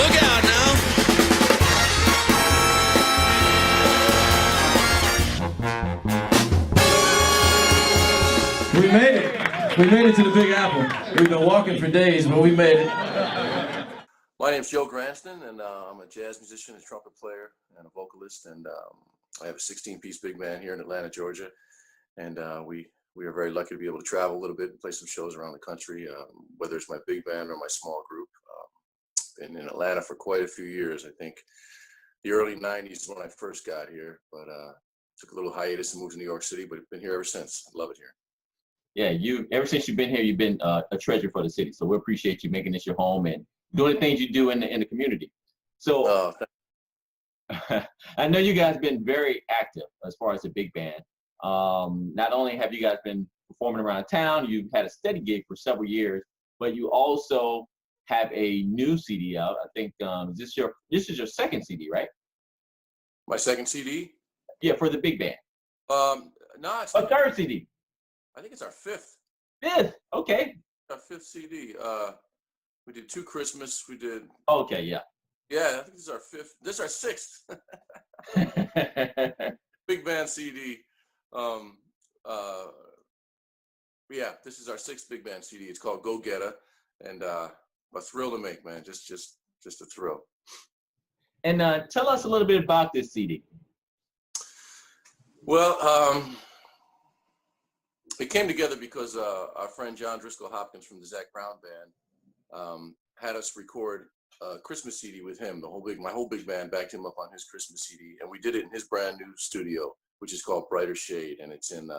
Look out now. We made it. We made it to the Big Apple. We've been walking for days, but we made it. My name's Joe Gransden, and I'm a jazz musician, a trumpet player, and a vocalist. And I have a 16-piece big band here in Atlanta, Georgia. And we are very lucky to be able to travel a little bit and play some shows around the country, whether it's my big band or my small group. Been in Atlanta for quite a few years. I think the early 90s when I first got here, but took a little hiatus and moved to New York City, but been here ever since. I love it here. Yeah, ever since you've been here, you've been a treasure for the city. So we appreciate you making this your home and doing the things you do in the community. So I know you guys been very active as far as the big band. Not only have you guys been performing around town, you've had a steady gig for several years, but you also have a new CD out. I think this is your second CD, right? My second CD? Yeah, for the big band. No, it's a third CD. I think it's our fifth. Fifth, okay. Our fifth CD. We did 2 Christmas. We did. Okay, yeah. Yeah, I think this is our fifth. This is our sixth. Big band CD. Yeah, this is our 6th big band CD. It's called Go Getta, and a thrill to make, man. Just a thrill. And tell us a little bit about this CD. Well, it came together because our friend John Driskell Hopkins from the Zac Brown Band had us record a Christmas CD with him. My whole big band backed him up on his Christmas CD, and we did it in his brand new studio, which is called Brighter Shade, and it's in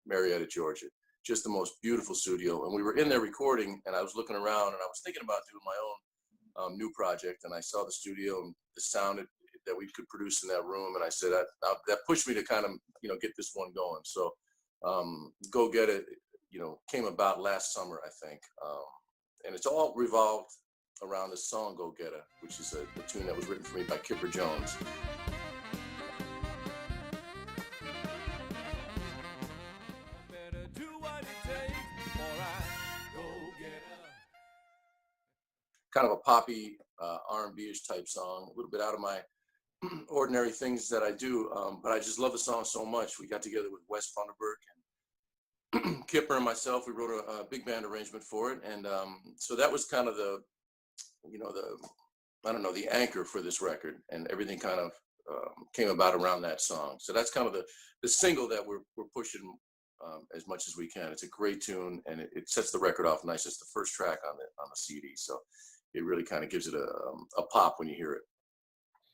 Marietta, Georgia. Just the most beautiful studio. And we were in there recording, and I was looking around, and I was thinking about doing my own new project, and I saw the studio and the sound that we could produce in that room, and I said that pushed me to kind of get this one going. So Go Get It, came about last summer, I think. And it's all revolved around this song, Go Get It, which is a tune that was written for me by Kipper Jones. Kind of a poppy R&B-ish type song, a little bit out of my ordinary things that I do, but I just love the song so much. We got together with Wes Funderburk and Kipper and myself. We wrote a big band arrangement for it, and so that was kind of the anchor for this record, and everything kind of came about around that song. So that's kind of the single that we're pushing as much as we can. It's a great tune, and it sets the record off nice. It's the first track on the CD, so it really kind of gives it a pop when you hear it.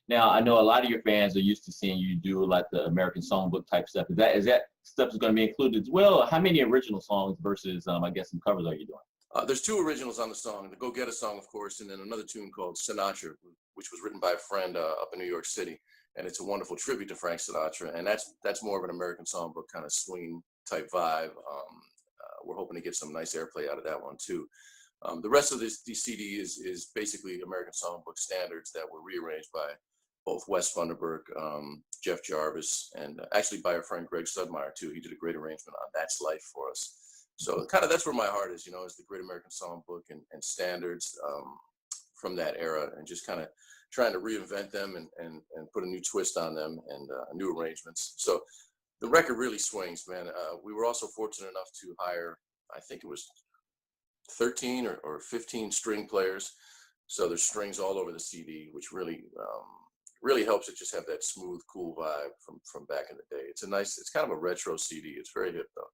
Now, I know a lot of your fans are used to seeing you do like the American Songbook type stuff. Is that stuff is going to be included as well? Or how many original songs versus, I guess, some covers are you doing? There's 2 originals on the song, the Go Get It song, of course, and then another tune called Sinatra, which was written by a friend up in New York City. And it's a wonderful tribute to Frank Sinatra. And that's more of an American Songbook kind of swing type vibe. We're hoping to get some nice airplay out of that one, too. The rest of this CD is basically American Songbook standards that were rearranged by both Wes Funderburk, Jeff Jarvis, and actually by our friend Greg Sudmeyer too. He did a great arrangement on That's Life for us. So kind of that's where my heart is, is the Great American Songbook and standards from that era, and just kind of trying to reinvent them and put a new twist on them and new arrangements. So the record really swings, man. We were also fortunate enough to hire, I think it was 13 or 15 string players. So there's strings all over the CD, which really helps it just have that smooth, cool vibe from back in the day. It's kind of a retro CD. It's very hip though.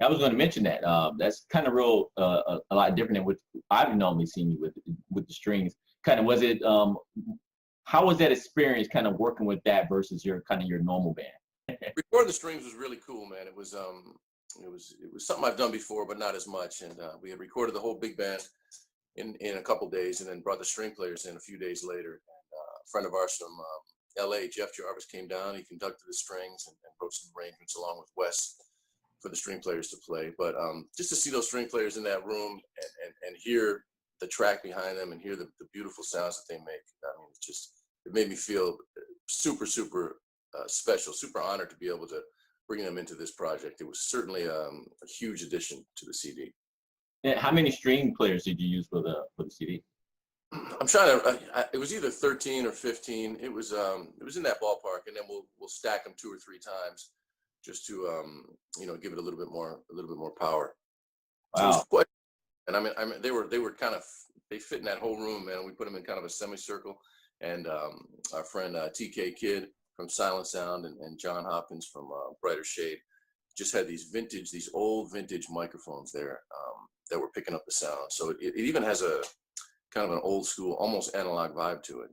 I was going to mention that. That's kind of real, a lot different than what I've normally seen you with the strings. Kind of, was it, how was that experience kind of working with that versus your normal band? Recording the strings was really cool, man. It was something I've done before, but not as much. And we had recorded the whole big band in a couple days, and then brought the string players in a few days later. A friend of ours from LA, Jeff Jarvis, came down. He conducted the strings and wrote some arrangements along with Wes for the string players to play. But just to see those string players in that room and hear the track behind them and hear the beautiful sounds that they make, I mean, it made me feel super, super special, super honored to be able to bring them into this project. It was certainly a huge addition to the CD. And how many string players did you use for the CD? I'm trying to. It was either 13 or 15. It was in that ballpark, and then we'll stack them 2 or 3 times, just to give it a little bit more power. Wow. So it was quite. And I mean they were kind of, they fit in that whole room, man. We put them in kind of a semicircle, and our friend TK Kid from Silent Sound and John Hopkins from Brighter Shade just had these old vintage microphones there that were picking up the sound. So it even has a kind of an old school, almost analog vibe to it,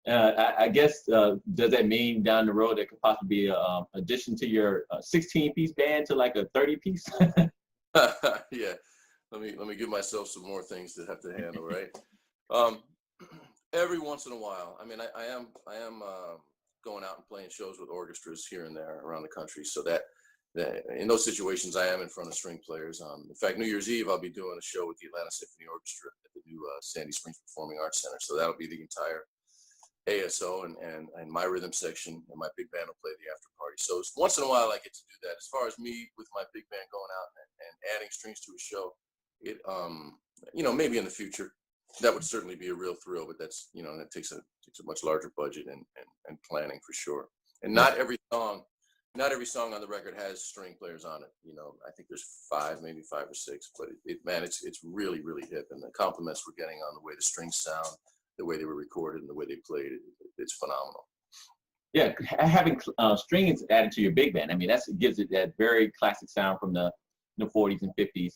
I guess, does that mean down the road there could possibly be a addition to your 16-piece band to like a 30-piece? Yeah, let me give myself some more things to have to handle, right? Every once in a while, I mean, I am going out and playing shows with orchestras here and there around the country, so that in those situations I am in front of string players. In fact, New Year's Eve I'll be doing a show with the Atlanta Symphony Orchestra at the new Sandy Springs Performing Arts Center, so that'll be the entire ASO and my rhythm section, and my big band will play the after party. So once in a while I get to do that. As far as me with my big band going out and adding strings to a show, it maybe in the future that would certainly be a real thrill, but that's that takes a much larger budget and planning for sure. And not every song on the record has string players on it. I think there's 5, maybe 5 or 6, but it's really, really hip, and the compliments we're getting on the way the strings sound, the way they were recorded, and the way they played, it's phenomenal. Yeah, having strings added to your big band, I mean, it gives it that very classic sound from the 40s and 50s.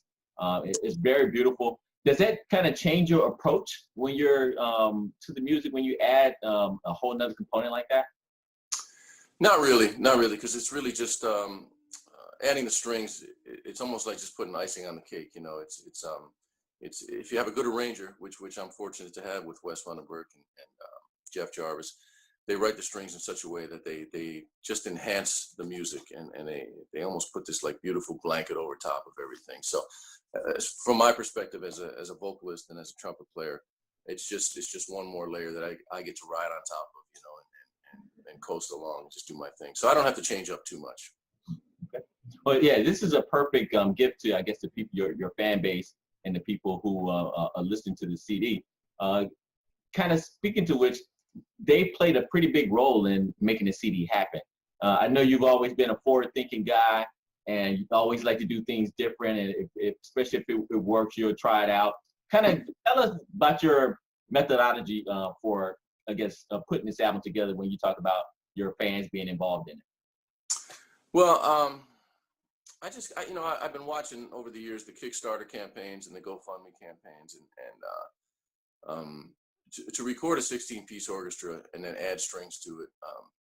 It's very beautiful. Does that kind of change your approach when you're to the music, when you add a whole nother component like that? Not really, because it's really just adding the strings. It's almost like just putting icing on the cake. It's if you have a good arranger, which I'm fortunate to have with Wes Vandenberg and Jeff Jarvis, they write the strings in such a way that they just enhance the music, and they almost put this like beautiful blanket over top of everything. So from my perspective as a vocalist and as a trumpet player, it's just one more layer that I get to ride on top of, and coast along, just do my thing. So I don't have to change up too much. Okay. Well, yeah, this is a perfect gift to, I guess, the people, your fan base, and the people who are listening to the CD. Kind of speaking to which, they played a pretty big role in making the CD happen. I know you've always been a forward-thinking guy, and you always like to do things different, and especially if it works, you'll try it out. Kind of tell us about your methodology for, I guess, putting this album together when you talk about your fans being involved in it. Well, I've been watching over the years the Kickstarter campaigns and the GoFundMe campaigns, and to record a 16-piece orchestra and then add strings to it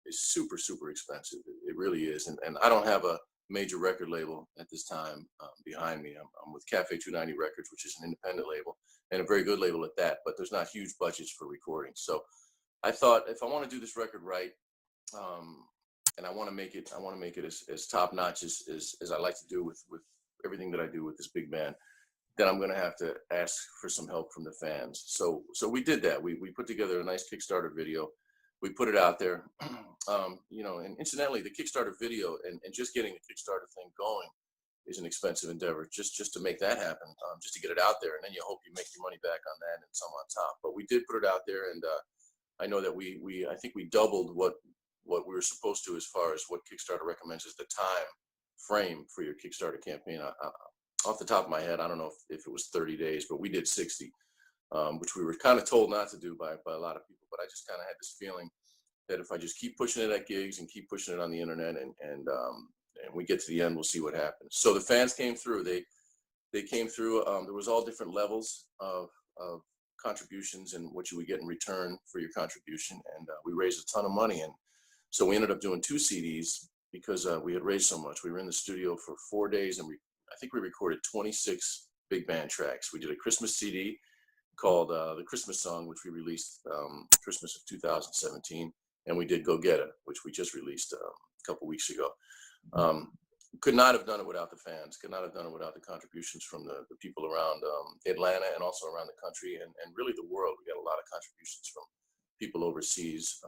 is super, super expensive. It really is. And I don't have a major record label at this time behind me. I'm with Cafe 290 Records, which is an independent label, and a very good label at that, but there's not huge budgets for recording. So I thought, if I want to do this record right, and I want to make it as top notch as I like to do with everything that I do with this big band, then I'm going to have to ask for some help from the fans. So we did that. We put together a nice Kickstarter video. We put it out there, and incidentally, the Kickstarter video and just getting the Kickstarter thing going is an expensive endeavor, just to make that happen, just to get it out there. And then you hope you make your money back on that and some on top. But we did put it out there, and I know that I think we doubled what we were supposed to as far as what Kickstarter recommends as the time frame for your Kickstarter campaign. Off the top of my head, I don't know if it was 30 days, but we did 60, which we were kind of told not to do by a lot of people. But I just kind of had this feeling that if I just keep pushing it at gigs and keep pushing it on the internet, and we get to the end, we'll see what happens. So the fans came through. They came through. There was all different levels of contributions and what you would get in return for your contribution, and we raised a ton of money. And so we ended up doing 2 CDs because we had raised so much. We were in the studio for 4 days, and I think we recorded 26 big band tracks. We did a Christmas CD called The Christmas Song, which we released Christmas of 2017. And we did Go Getta, which we just released a couple weeks ago. Could not have done it without the fans, could not have done it without the contributions from the people around Atlanta and also around the country and really the world. We got a lot of contributions from people overseas,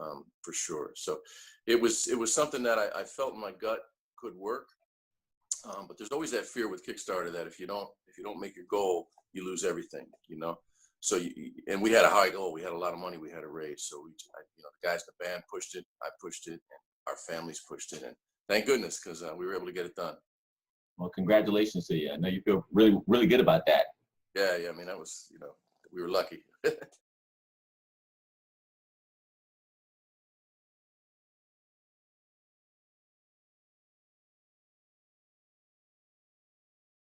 for sure. So it was something that I felt in my gut could work. But there's always that fear with Kickstarter that if you don't make your goal, you lose everything, So and we had a high goal. We had a lot of money we had to raise. So the guys in the band pushed it. I pushed it, and our families pushed it. And thank goodness, because we were able to get it done. Well, congratulations to you. I know you feel really, really good about that. Yeah. I mean, that was, we were lucky.